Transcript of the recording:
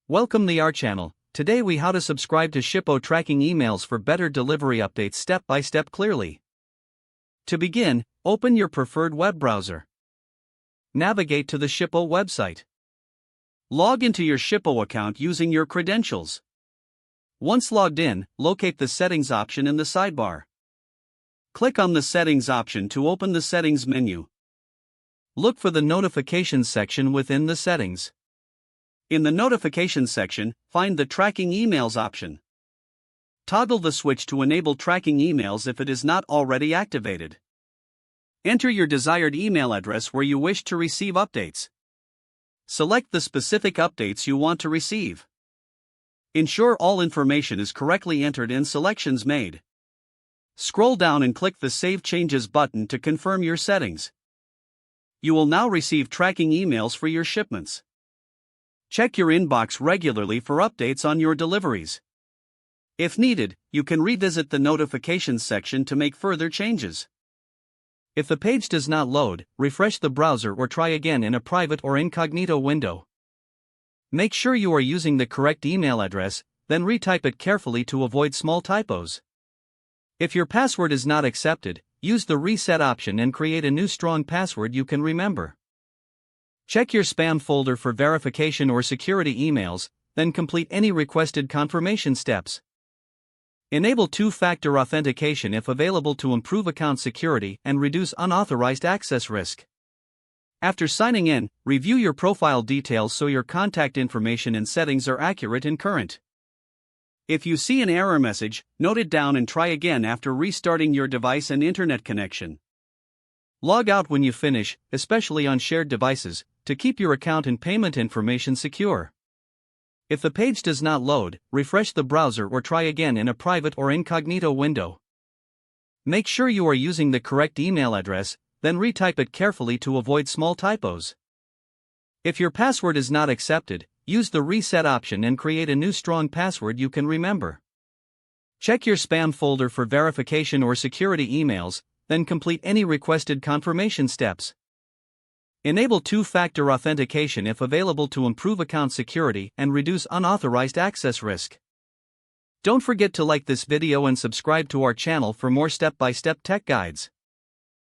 Welcome to our channel. Today we how to subscribe to Shippo tracking emails for better delivery updates step by step clearly. To begin, open your preferred web browser. Navigate to the Shippo website. Log into your Shippo account using your credentials. Once logged in, locate the settings option in the sidebar. Click on the settings option to open the settings menu. Look for the notifications section within the settings. In the notifications section, find the tracking emails option. Toggle the switch to enable tracking emails if it is not already activated. Enter your desired email address where you wish to receive updates. Select the specific updates you want to receive. Ensure all information is correctly entered in selections made. Scroll down and click the Save Changes button to confirm your settings. You will now receive tracking emails for your shipments. Check your inbox regularly for updates on your deliveries. If needed, you can revisit the notifications section to make further changes. If the page does not load, refresh the browser or try again in a private or incognito window. Make sure you are using the correct email address, then retype it carefully to avoid small typos. If your password is not accepted, use the reset option and create a new strong password you can remember. Check your spam folder for verification or security emails, then complete any requested confirmation steps. Enable two-factor authentication if available to improve account security and reduce unauthorized access risk. After signing in, review your profile details so your contact information and settings are accurate and current. If you see an error message, note it down and try again after restarting your device and internet connection. Log out when you finish, especially on shared devices, to keep your account and payment information secure. If the page does not load, refresh the browser or try again in a private or incognito window. Make sure you are using the correct email address, then retype it carefully to avoid small typos. If your password is not accepted, use the reset option and create a new strong password you can remember. Check your spam folder for verification or security emails, then complete any requested confirmation steps. Enable two-factor authentication if available to improve account security and reduce unauthorized access risk. Don't forget to like this video and subscribe to our channel for more step-by-step tech guides.